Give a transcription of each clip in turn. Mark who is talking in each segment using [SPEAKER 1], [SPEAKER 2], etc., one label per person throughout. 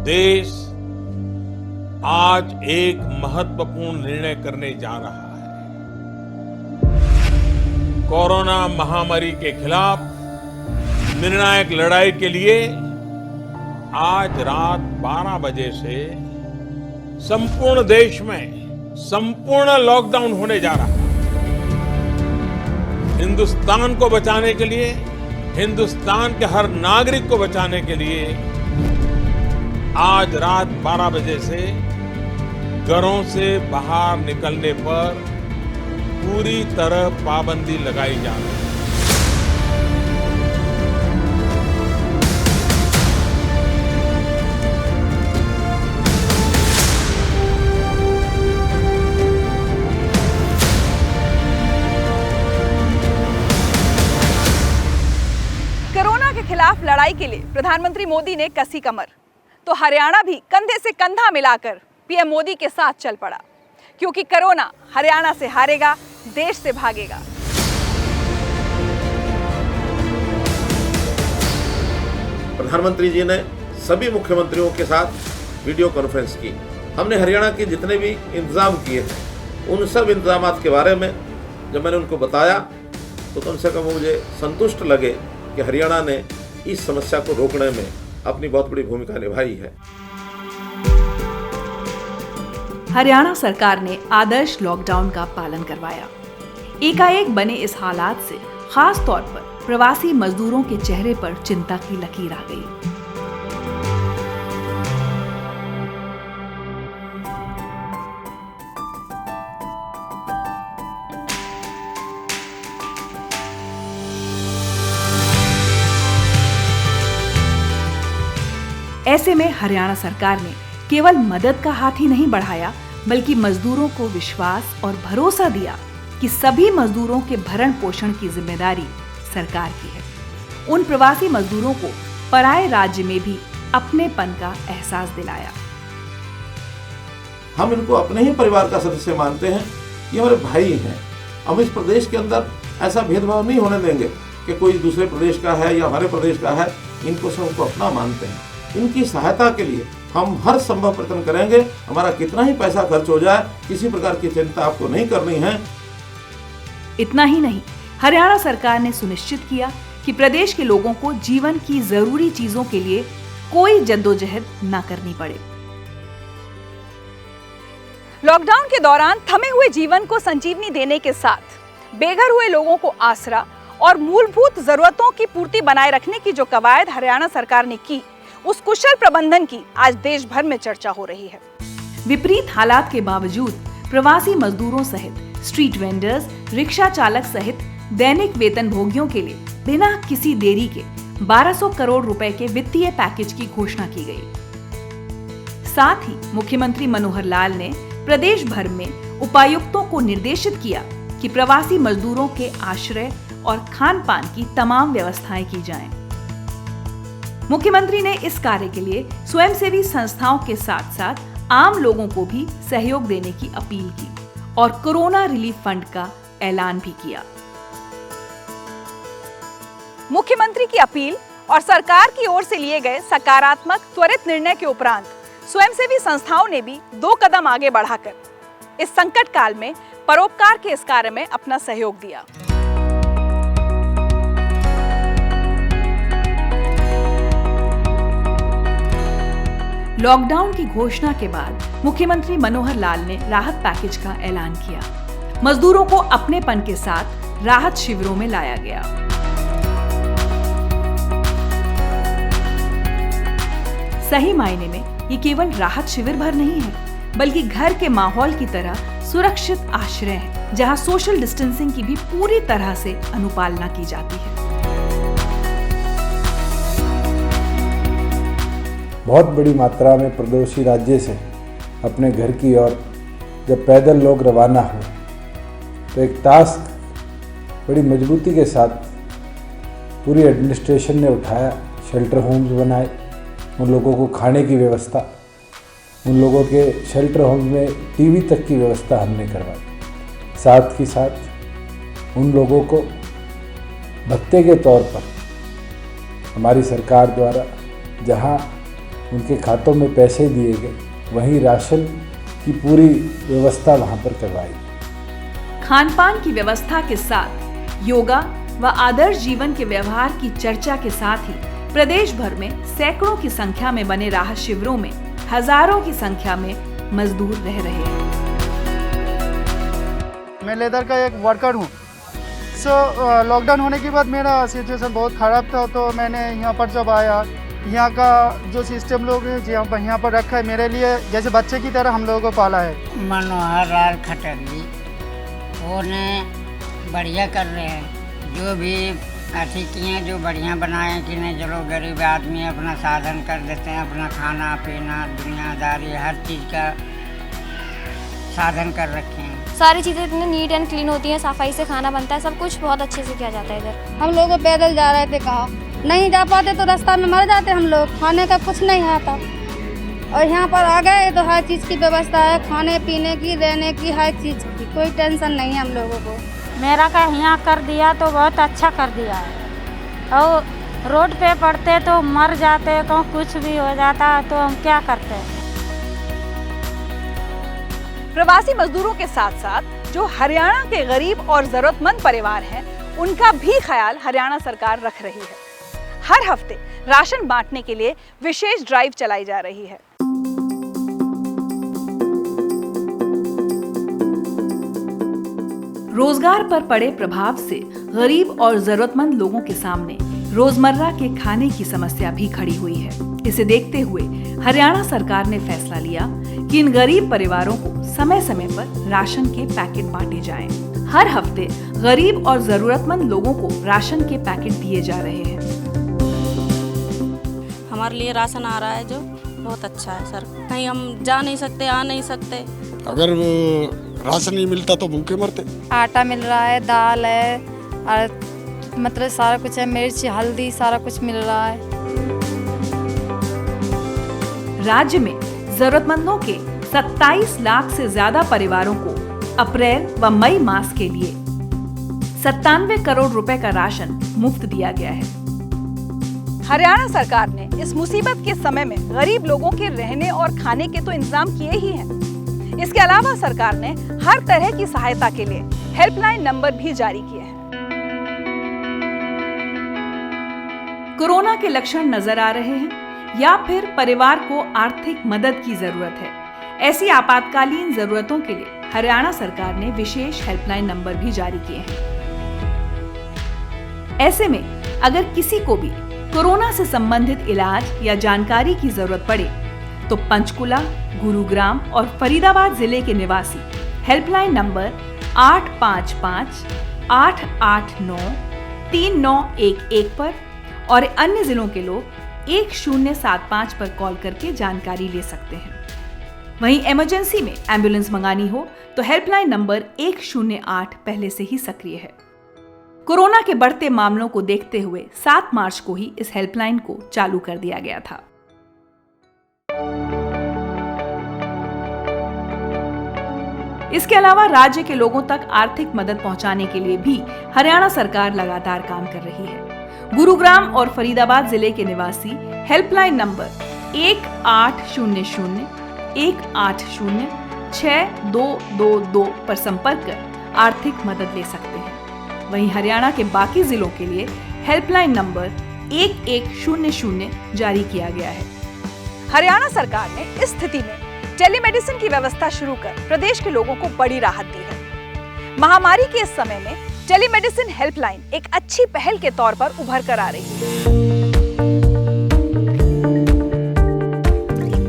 [SPEAKER 1] देश आज एक महत्वपूर्ण निर्णय करने जा रहा है। कोरोना महामारी के खिलाफ निर्णायक लड़ाई के लिए आज रात 12 बजे से संपूर्ण देश में संपूर्ण लॉकडाउन होने जा रहा है। हिंदुस्तान को बचाने के लिए, हिंदुस्तान के हर नागरिक को बचाने के लिए आज रात 12 बजे से घरों से बाहर निकलने पर पूरी तरह पाबंदी लगाई जा रही है।
[SPEAKER 2] कोरोना के खिलाफ लड़ाई के लिए प्रधानमंत्री मोदी ने कसी कमर, तो हरियाणा भी कंधे से कंधा मिलाकर पीएम मोदी के साथ चल पड़ा, क्योंकि कोरोना हरियाणा से हारेगा, देश से भागेगा।
[SPEAKER 3] प्रधानमंत्री जी ने सभी मुख्यमंत्रियों के साथ वीडियो कॉन्फ्रेंस की। हमने हरियाणा के जितने भी इंतजाम किए हैं, उन सब इंतजामात के बारे में जब मैंने उनको बताया तो कम से कम मुझे संतुष्ट लगे कि हरियाणा ने इस समस्या को रोकने में अपनी बहुत बड़ी भूमिका निभाई है।
[SPEAKER 2] हरियाणा सरकार ने आदर्श लॉकडाउन का पालन करवाया। एकाएक बने इस हालात से खास तौर पर प्रवासी मजदूरों के चेहरे पर चिंता की लकीर आ गई। ऐसे में हरियाणा सरकार ने केवल मदद का हाथ ही नहीं बढ़ाया, बल्कि मजदूरों को विश्वास और भरोसा दिया कि सभी मजदूरों के भरण पोषण की जिम्मेदारी सरकार की है। उन प्रवासी मजदूरों को पराये राज्य में भी अपनेपन का एहसास दिलाया।
[SPEAKER 3] हम इनको अपने ही परिवार का सदस्य मानते हैं, ये हमारे भाई हैं। हम इस प्रदेश के अंदर ऐसा भेदभाव नहीं होने देंगे कि कोई दूसरे प्रदेश का है या हमारे प्रदेश का है। इनको सबको अपना मानते हैं। इनकी सहायता के लिए हम हर संभव प्रयत्न करेंगे। हमारा कितना ही पैसा खर्च हो जाए, किसी प्रकार की चिंता आपको नहीं करनी है।
[SPEAKER 2] इतना ही नहीं, हरियाणा सरकार ने सुनिश्चित किया कि प्रदेश के लोगों को जीवन की जरूरी चीजों के लिए कोई जद्दोजहद न करनी पड़े। लॉकडाउन के दौरान थमे हुए जीवन को संजीवनी देने के साथ बेघर हुए लोगों को आसरा और मूलभूत जरूरतों की पूर्ति बनाए रखने की जो कवायद हरियाणा सरकार ने की, उस कुशल प्रबंधन की आज देश भर में चर्चा हो रही है। विपरीत हालात के बावजूद प्रवासी मजदूरों सहित स्ट्रीट वेंडर्स, रिक्शा चालक सहित दैनिक वेतन भोगियों के लिए बिना किसी देरी के 1200 करोड़ रुपए के वित्तीय पैकेज की घोषणा की गई। साथ ही मुख्यमंत्री मनोहर लाल ने प्रदेश भर में उपायुक्तों को निर्देशित किया कि प्रवासी मजदूरों के आश्रय और खान पान की तमाम व्यवस्थाएं की जाएं। मुख्यमंत्री ने इस कार्य के लिए स्वयंसेवी संस्थाओं के साथ साथ आम लोगों को भी सहयोग देने की अपील की और कोरोना रिलीफ फंड का ऐलान भी किया। मुख्यमंत्री की अपील और सरकार की ओर से लिए गए सकारात्मक त्वरित निर्णय के उपरांत स्वयंसेवी संस्थाओं ने भी 2 कदम आगे बढ़ाकर इस संकट काल में परोपकार के इस कार्य में अपना सहयोग दिया। लॉकडाउन की घोषणा के बाद मुख्यमंत्री मनोहर लाल ने राहत पैकेज का ऐलान किया। मजदूरों को अपनेपन के साथ राहत शिविरों में लाया गया। सही मायने में ये केवल राहत शिविर भर नहीं है, बल्कि घर के माहौल की तरह सुरक्षित आश्रय है, जहां सोशल डिस्टेंसिंग की भी पूरी तरह से अनुपालना की जाती है।
[SPEAKER 4] बहुत बड़ी मात्रा में पड़ोसी राज्य से अपने घर की ओर जब पैदल लोग रवाना हुए तो एक टास्क बड़ी मजबूती के साथ पूरी एडमिनिस्ट्रेशन ने उठाया। शेल्टर होम्स बनाए, उन लोगों को खाने की व्यवस्था, उन लोगों के शेल्टर होम्स में टीवी तक की व्यवस्था हमने करवाई। साथ ही साथ उन लोगों को भत्ते के तौर पर हमारी सरकार द्वारा जहां उनके खातों में पैसे दिए गए, वहीं राशन की पूरी व्यवस्था वहाँ पर करवाई।
[SPEAKER 2] खान पान की व्यवस्था के साथ योगा व आदर्श जीवन के व्यवहार की चर्चा के साथ ही प्रदेश भर में सैकड़ों की संख्या में बने राहत शिविरों में हजारों की संख्या में मजदूर रह रहे हैं।
[SPEAKER 5] मैं लेदर का एक वर्कर हूँ। लॉकडाउन होने के बाद मेरा सिचुएशन बहुत ख़राब था, तो मैंने यहाँ पर जब आया, यहाँ का जो सिस्टम लोग हैं यहाँ पर रखा है, मेरे लिए जैसे बच्चे की तरह हम लोगों को पाला है।
[SPEAKER 6] मनोहर लाल खट्टर जी उन्हें बढ़िया कर रहे हैं, जो भी अथी किए जो बढ़िया बनाए कि नहीं, चलो गरीब आदमी अपना साधन कर देते हैं, अपना खाना पीना दुनियादारी हर चीज़ का साधन कर रखे हैं।
[SPEAKER 7] सारी चीज़ें इतनी नीट एंड क्लीन होती हैं, सफाई से खाना बनता है, सब कुछ बहुत अच्छे से किया जाता है इधर।
[SPEAKER 8] हम लोग पैदल जा रहे थे, कहाँ नहीं जा पाते तो रास्ता में मर जाते हम लोग, खाने का कुछ नहीं आता। और यहाँ पर आ गए तो हर चीज़ की व्यवस्था है, खाने पीने की, रहने की, हर चीज़ की कोई टेंशन नहीं है हम लोगों को।
[SPEAKER 9] मेरा का यहाँ कर दिया तो बहुत अच्छा कर दिया है, और रोड पे पड़ते तो मर जाते, तो कुछ भी हो जाता तो हम क्या करते।
[SPEAKER 2] प्रवासी मजदूरों के साथ साथ जो हरियाणा के गरीब और जरूरतमंद परिवार हैं, उनका भी ख्याल हरियाणा सरकार रख रही है। हर हफ्ते राशन बांटने के लिए विशेष ड्राइव चलाई जा रही है। रोजगार पर पड़े प्रभाव से गरीब और जरूरतमंद लोगों के सामने रोजमर्रा के खाने की समस्या भी खड़ी हुई है। इसे देखते हुए हरियाणा सरकार ने फैसला लिया कि इन गरीब परिवारों को समय समय पर राशन के पैकेट बांटे जाएं। हर हफ्ते गरीब और जरूरतमंद लोगों को राशन के पैकेट दिए जा रहे हैं।
[SPEAKER 10] हमारे लिए राशन आ रहा है जो बहुत अच्छा है सर, कहीं हम जा नहीं सकते, आ नहीं सकते।
[SPEAKER 11] अगर राशन नहीं मिलता तो भूखे मरते।
[SPEAKER 8] आटा मिल रहा है, दाल है, और मतलब सारा कुछ है, मिर्च हल्दी सारा कुछ मिल रहा है।
[SPEAKER 2] राज्य में जरूरतमंदों के 27 लाख से ज्यादा परिवारों को अप्रैल व मई मास के लिए 97 करोड़ रुपए का राशन मुफ्त दिया गया है। हरियाणा सरकार ने इस मुसीबत के समय में गरीब लोगों के रहने और खाने के तो इंतजाम किए ही हैं। इसके अलावा सरकार ने हर तरह की सहायता के लिए हेल्पलाइन नंबर भी जारी किए हैं। कोरोना के लक्षण नजर आ रहे हैं या फिर परिवार को आर्थिक मदद की जरूरत है, ऐसी आपातकालीन जरूरतों के लिए हरियाणा सरकार ने विशेष हेल्पलाइन नंबर भी जारी किए हैं। ऐसे में अगर किसी को भी कोरोना से संबंधित इलाज या जानकारी की जरूरत पड़े तो पंचकुला, गुरुग्राम और फरीदाबाद जिले के निवासी हेल्पलाइन नंबर 855-889-3911 पर और अन्य जिलों के लोग 1075 पर कॉल करके जानकारी ले सकते हैं। वहीं इमरजेंसी में एम्बुलेंस मंगानी हो तो हेल्पलाइन नंबर 108 पहले से ही सक्रिय है। कोरोना के बढ़ते मामलों को देखते हुए 7 मार्च को ही इस हेल्पलाइन को चालू कर दिया गया था। इसके अलावा राज्य के लोगों तक आर्थिक मदद पहुंचाने के लिए भी हरियाणा सरकार लगातार काम कर रही है। गुरुग्राम और फरीदाबाद जिले के निवासी हेल्पलाइन नंबर 1800-180-6222 पर संपर्क कर आर्थिक मदद ले सकते हैं। वहीं हरियाणा के बाकी जिलों के लिए हेल्पलाइन नंबर 1100 जारी किया गया है। हरियाणा सरकार ने इस स्थिति में टेलीमेडिसिन की व्यवस्था शुरू कर प्रदेश के लोगों को बड़ी राहत दी है। महामारी के इस समय में टेलीमेडिसिन हेल्पलाइन एक अच्छी पहल के तौर पर उभर कर आ रही है।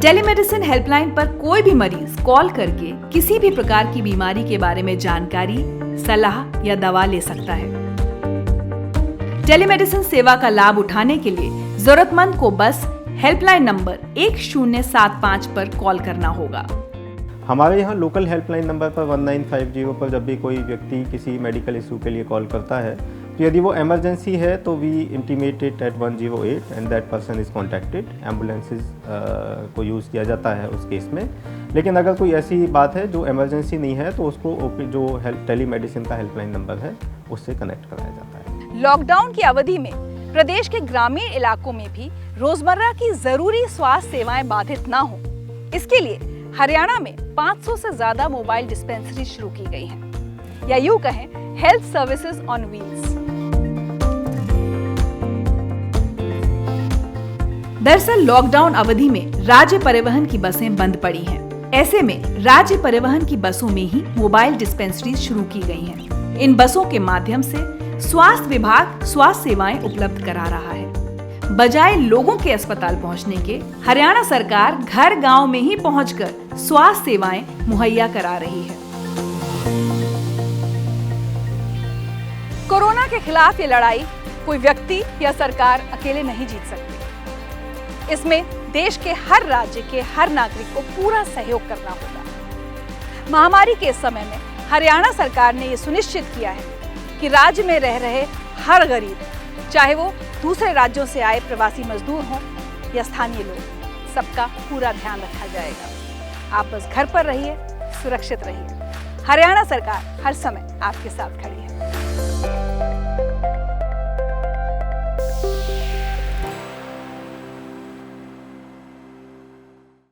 [SPEAKER 2] टेलीमेडिसिन हेल्पलाइन पर कोई भी मरीज कॉल करके किसी भी प्रकार की बीमारी के बारे में जानकारी, सलाह या दवा ले सकता है। टेलीमेडिसिन सेवा का लाभ उठाने के लिए जरूरतमंद को बस हेल्पलाइन नंबर 1075 पर कॉल करना होगा।
[SPEAKER 12] हमारे यहाँ लोकल हेल्पलाइन नंबर पर 1950 पर जब भी कोई व्यक्ति किसी मेडिकल इशू के लिए कॉल करता है तो यदि वो इमरजेंसी है तो we intimated at 108 and that person is contacted. Ambulances को यूज़ किया जाता है उस केस में। लेकिन अगर कोई ऐसी बात है जो इमरजेंसी नहीं है तो उसको जो टेलीमेडिसिन का हेल्पलाइन नंबर है उससे कनेक्ट कराया जाता है।
[SPEAKER 2] लॉकडाउन की अवधि में प्रदेश के ग्रामीण इलाकों में भी रोजमर्रा की जरूरी स्वास्थ्य सेवाएं बाधित न हो, इसके लिए हरियाणा में 500 से ज्यादा मोबाइल डिस्पेंसरी शुरू की गई हैं, या यूं कहें हेल्थ सर्विसेज ऑन व्हील्स। दरअसल लॉकडाउन अवधि में राज्य परिवहन की बसें बंद पड़ी हैं। ऐसे में राज्य परिवहन की बसों में ही मोबाइल डिस्पेंसरी शुरू की गई हैं। इन बसों के माध्यम से स्वास्थ्य विभाग स्वास्थ्य सेवाएं उपलब्ध करा रहा है। बजाय लोगों के अस्पताल पहुंचने के, हरियाणा सरकार घर गांव में ही पहुंचकर स्वास्थ्य सेवाएं मुहैया करा रही है। कोरोना के खिलाफ ये लड़ाई कोई व्यक्ति या सरकार अकेले नहीं जीत सकती। इसमें देश के हर राज्य के हर नागरिक को पूरा सहयोग करना होगा। महामारी के इस समय में हरियाणा सरकार ने ये सुनिश्चित किया है कि राज्य में रह रहे हर गरीब, चाहे वो दूसरे राज्यों से आए प्रवासी मजदूर हों या स्थानीय लोग, सबका पूरा ध्यान रखा जाएगा। आप बस घर पर रहिए, सुरक्षित रहिए। हरियाणा सरकार हर समय आपके साथ खड़ी है।